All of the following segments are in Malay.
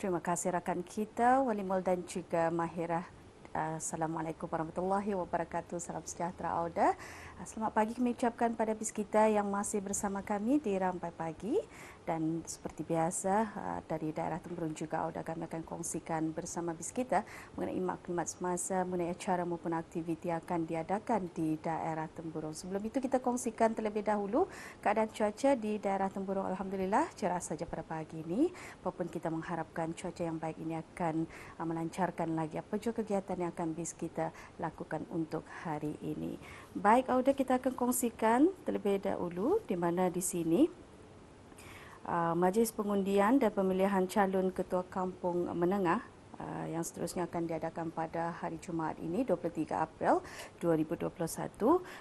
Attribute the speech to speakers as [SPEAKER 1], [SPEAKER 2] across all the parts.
[SPEAKER 1] Terima kasih rakan kita Walimul dan juga Mahirah. Assalamualaikum warahmatullahi wabarakatuh. Salam sejahtera Auda. Selamat pagi kami ucapkan pada bis kita yang masih bersama kami di Rampai Pagi. Dan seperti biasa dari daerah Temburong juga Auda kami akan kongsikan bersama bis kita mengenai maklumat semasa mengenai acara maupun aktiviti yang akan diadakan di daerah Temburong. Sebelum itu kita kongsikan terlebih dahulu keadaan cuaca di daerah Temburong. Alhamdulillah cerah saja pada pagi ini. Walaupun kita mengharapkan cuaca yang baik ini akan melancarkan lagi apa juga kegiatan yang akan bis kita lakukan untuk hari ini. Baik Auda, kita akan kongsikan terlebih dahulu di mana di sini Majlis Pengundian dan Pemilihan Calon Ketua Kampung Menengah yang seterusnya akan diadakan pada hari Jumaat ini 23 April 2021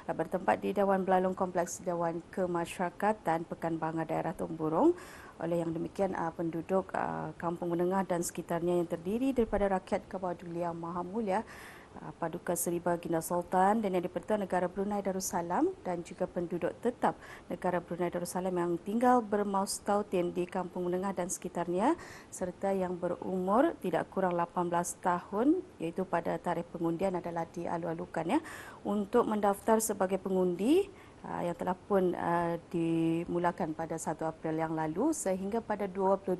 [SPEAKER 1] bertempat di Dewan Belalung Kompleks Dewan Kemasyarakatan Pekan Bangga Daerah Temburong. Oleh yang demikian penduduk Kampung Menengah dan sekitarnya yang terdiri daripada rakyat Kebadulian Yang Maha Mulia Paduka Seri Baginda Sultan dan Yang di-Pertua Negara Brunei Darussalam dan juga penduduk tetap Negara Brunei Darussalam yang tinggal bermaustautin di Kampung Menengah dan sekitarnya serta yang berumur tidak kurang 18 tahun iaitu pada tarikh pengundian adalah dialu-alukan untuk mendaftar sebagai pengundi yang telah pun dimulakan pada 1 April yang lalu sehingga pada 22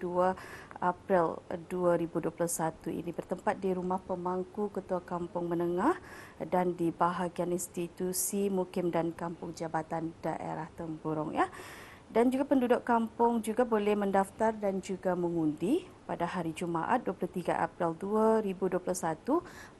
[SPEAKER 1] April 2021 ini bertempat di Rumah Pemangku Ketua Kampung Menengah dan di bahagian institusi Mukim dan Kampung Jabatan Daerah Temburong Dan juga penduduk kampung juga boleh mendaftar dan juga mengundi pada hari Jumaat 23 April 2021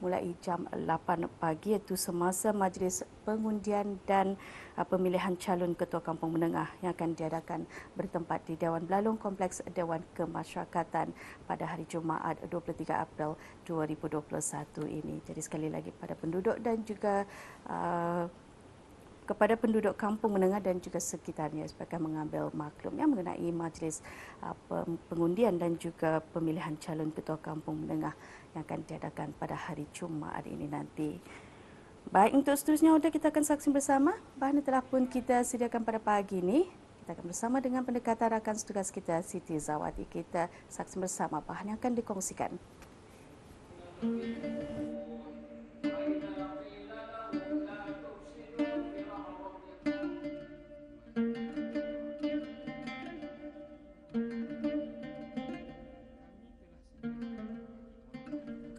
[SPEAKER 1] mulai jam 8 pagi iaitu semasa majlis pengundian dan pemilihan calon ketua kampung menengah yang akan diadakan bertempat di Dewan Belalung Kompleks Dewan Kemasyarakatan pada hari Jumaat 23 April 2021 ini. Jadi sekali lagi pada penduduk dan juga kepada penduduk kampung menengah dan juga sekitarnya sebagai mengambil maklum mengenai majlis pengundian dan juga pemilihan calon ketua kampung menengah yang akan diadakan pada hari Jumaat ini nanti. Baik, untuk seterusnya kita akan saksi bersama bahan yang telah pun kita sediakan pada pagi ini. Kita akan bersama dengan pendekatan rakan setugas kita Siti Zawati. Kita saksi bersama bahan yang akan dikongsikan.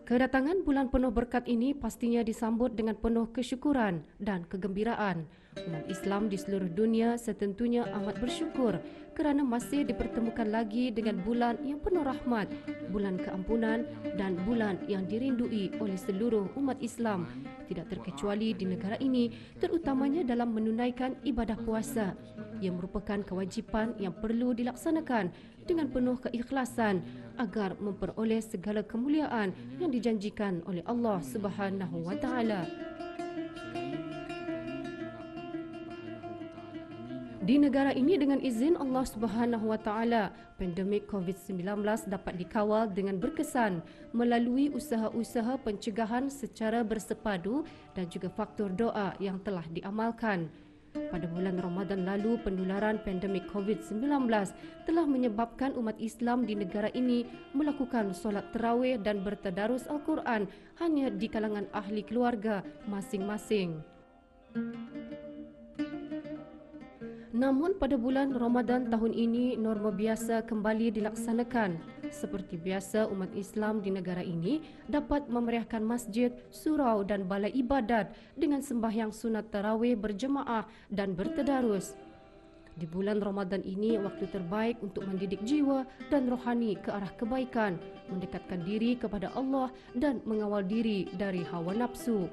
[SPEAKER 2] Kedatangan bulan penuh berkat ini pastinya disambut dengan penuh kesyukuran dan kegembiraan. Umat Islam di seluruh dunia setentunya amat bersyukur kerana masih dipertemukan lagi dengan bulan yang penuh rahmat, bulan keampunan dan bulan yang dirindui oleh seluruh umat Islam, tidak terkecuali di negara ini, terutamanya dalam menunaikan ibadah puasa yang merupakan kewajipan yang perlu dilaksanakan dengan penuh keikhlasan agar memperoleh segala kemuliaan yang dijanjikan oleh Allah Subhanahu wa taala. Di negara ini dengan izin Allah Subhanahu wa taala, pandemik COVID-19 dapat dikawal dengan berkesan melalui usaha-usaha pencegahan secara bersepadu dan juga faktor doa yang telah diamalkan. Pada bulan Ramadan lalu, penularan pandemik COVID-19 telah menyebabkan umat Islam di negara ini melakukan solat tarawih dan bertadarus Al-Quran hanya di kalangan ahli keluarga masing-masing. Namun pada bulan Ramadan tahun ini norma biasa kembali dilaksanakan. Seperti biasa umat Islam di negara ini dapat memeriahkan masjid, surau dan balai ibadat dengan sembahyang sunat tarawih berjemaah dan bertadarus. Di bulan Ramadan ini waktu terbaik untuk mendidik jiwa dan rohani ke arah kebaikan, mendekatkan diri kepada Allah dan mengawal diri dari hawa nafsu.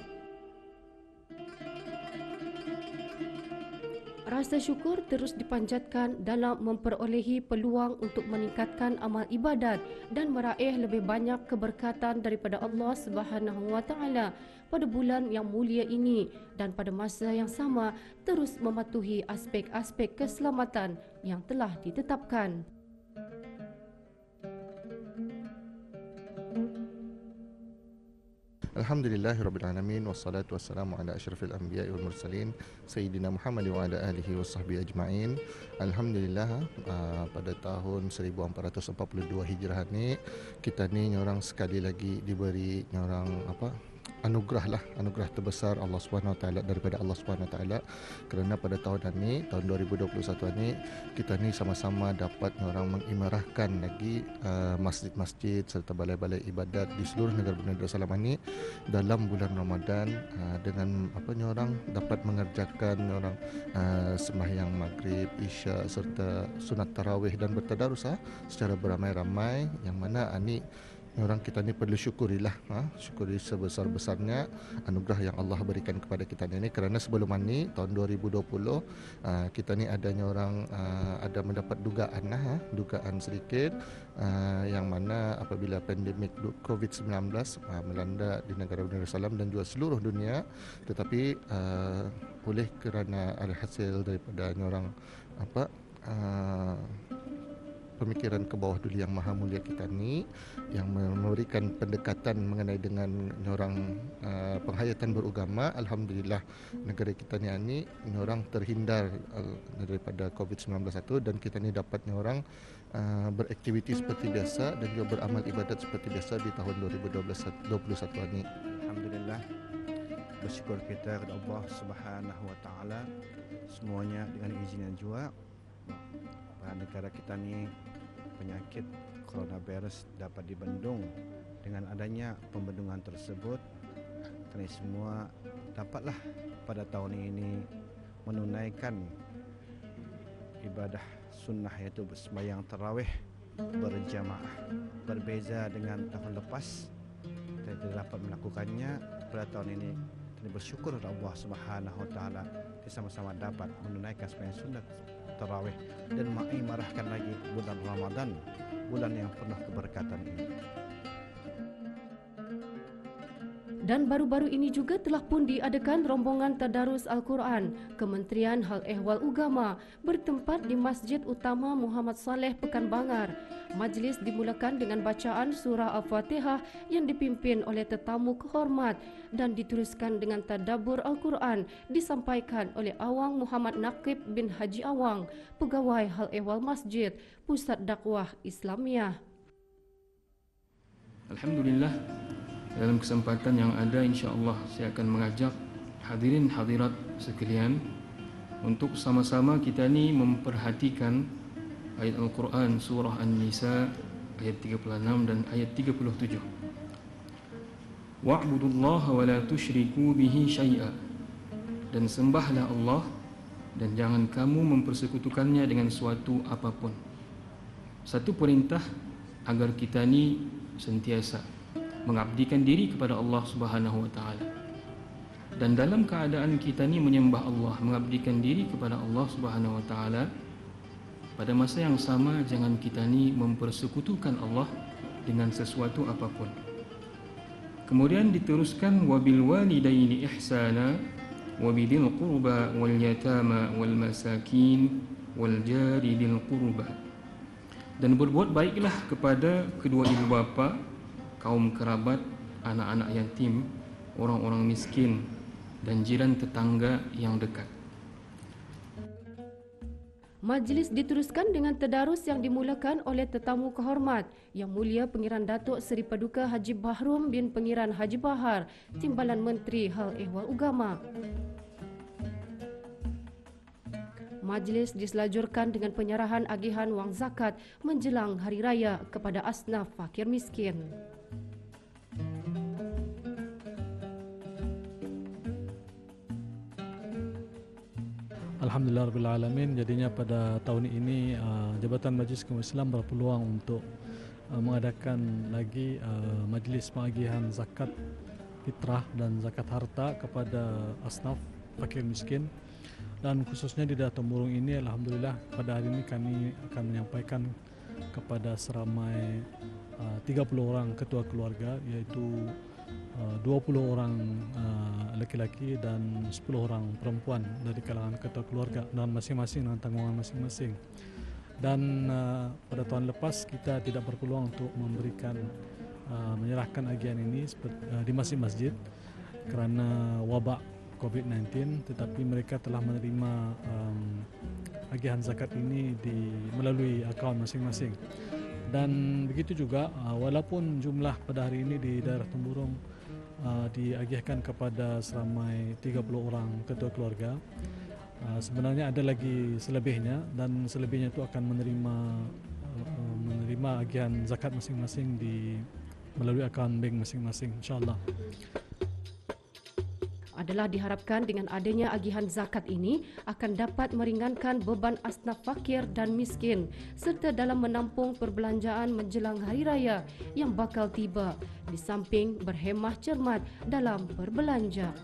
[SPEAKER 2] Rasa syukur terus dipanjatkan dalam memperolehi peluang untuk meningkatkan amal ibadat dan meraih lebih banyak keberkatan daripada Allah Subhanahu wa taala pada bulan yang mulia ini dan pada masa yang sama terus mematuhi aspek-aspek keselamatan yang telah ditetapkan.
[SPEAKER 3] Alhamdulillahirrabbilalamin. Wassalatu wassalamu ala asyrafil anbiya'i wal mursalin Sayyidina Muhammad wa ala alihi wa sahbihi ajma'in. Alhamdulillah, pada tahun 1442 Hijrah ni, kita ni orang sekali lagi diberi orang anugerah terbesar Allah Subhanahu Wa Taala daripada Allah Subhanahu Wa Taala, kerana pada tahun ini, tahun 2021 ini, kita ni sama-sama dapat orang mengimarahkan lagi masjid-masjid serta balai-balai ibadat di seluruh negara Brunei Darussalam ini dalam bulan Ramadan, dengan orang dapat mengerjakan orang sembahyang maghrib, isya serta sunat tarawih dan bertadarus secara beramai-ramai, yang mana ini orang kita ni perlu syukurilah, syukuri sebesar-besarnya anugerah yang Allah berikan kepada kita ni, kerana sebelum ini tahun 2020 kita ni adanya orang ada mendapat dugaan sedikit, yang mana apabila pandemik COVID-19 melanda di negara Brunei Darussalam dan juga seluruh dunia, tetapi oleh kerana ada hasil daripada orang pemikiran ke bawah dulu yang maha mulia kita ni, yang memberikan pendekatan mengenai dengan orang penghayatan beragama. Alhamdulillah, negara kita ni orang terhindar daripada COVID-19 itu, dan kita ni dapat orang beraktiviti seperti biasa dan juga beramal ibadat seperti biasa di tahun 2021 ini.
[SPEAKER 4] Alhamdulillah, bersyukur kita kepada Allah Subhanahu Wa Taala, semuanya dengan izinnya juga. Negara kita ni penyakit coronavirus dapat dibendung. Dengan adanya pembendungan tersebut, kami semua dapatlah pada tahun ini menunaikan ibadah sunnah, iaitu sembahyang tarawih berjamaah. Berbeza dengan tahun lepas, kita tidak dapat melakukannya. Pada tahun ini kami bersyukur kepada Allah Subhanahu Wa Taala, kita sama-sama dapat menunaikan sembahyang sunnah tarawih dan mengimarahkan lagi bulan Ramadan, bulan yang penuh keberkatan ini.
[SPEAKER 2] Dan baru-baru ini juga telah pun diadakan rombongan tadarus Al-Quran. Kementerian Hal Ehwal Ugama bertempat di Masjid Utama Muhammad Saleh Pekanbanger. Majlis dimulakan dengan bacaan surah Al-Fatihah yang dipimpin oleh tetamu kehormat dan diteruskan dengan tadabbur Al-Quran disampaikan oleh Awang Muhammad Naqib bin Haji Awang, Pegawai Hal Ehwal Masjid, Pusat Dakwah Islamiah.
[SPEAKER 5] Alhamdulillah, dalam kesempatan yang ada, insya-Allah saya akan mengajak hadirin hadirat sekalian untuk sama-sama kita ni memperhatikan ayat Al-Quran surah An-Nisa ayat 36 dan ayat 37. Wa'budullaha wa la tusyriku bihi syai'a, dan sembahlah Allah dan jangan kamu mempersekutukannya dengan suatu apapun. Satu perintah agar kita ni sentiasa mengabdikan diri kepada Allah Subhanahu Wa Taala. Dan dalam keadaan kita ni menyembah Allah, mengabdikan diri kepada Allah Subhanahu Wa Taala, pada masa yang sama jangan kita ni mempersekutukan Allah dengan sesuatu apapun. Kemudian diteruskan wabil walidaini ihsana wa bidil qurba wal yatama wal masakin wal jari bil qurba. Dan berbuat baiklah kepada kedua ibu bapa, kaum kerabat, anak-anak yatim, orang-orang miskin dan jiran tetangga yang dekat.
[SPEAKER 2] Majlis diteruskan dengan tadarus yang dimulakan oleh tetamu kehormat Yang Mulia Pengiran Datuk Seri Paduka Haji Bahrum bin Pengiran Haji Bahar, Timbalan Menteri Hal Ehwal Ugama. Majlis diselajurkan dengan penyerahan agihan wang zakat menjelang hari raya kepada asnaf fakir miskin.
[SPEAKER 6] Alhamdulillahirrahmanirrahim. Jadinya pada tahun ini Jabatan Majlis Keumaran Islam berpeluang untuk mengadakan lagi majlis pengagihan zakat fitrah dan zakat harta kepada asnaf fakir miskin. Dan khususnya di Datuk Murung ini, alhamdulillah pada hari ini kami akan menyampaikan kepada seramai 30 orang ketua keluarga, iaitu 20 orang laki-laki dan 10 orang perempuan dari kalangan ketua keluarga, dan masing-masing dengan tanggungan masing-masing. Dan pada tahun lepas kita tidak berpeluang untuk memberikan menyerahkan agihan ini di masjid-masjid kerana wabak COVID-19, tetapi mereka telah menerima agihan zakat ini melalui akaun masing-masing. Dan begitu juga walaupun jumlah pada hari ini di daerah Temburong diagihkan kepada seramai 30 orang ketua keluarga, sebenarnya ada lagi selebihnya, dan selebihnya itu akan menerima agihan zakat masing-masing melalui akaun bank masing-masing, insyaAllah.
[SPEAKER 2] Adalah diharapkan dengan adanya agihan zakat ini akan dapat meringankan beban asnaf fakir dan miskin serta dalam menampung perbelanjaan menjelang Hari Raya yang bakal tiba, di samping berhemah cermat dalam berbelanja.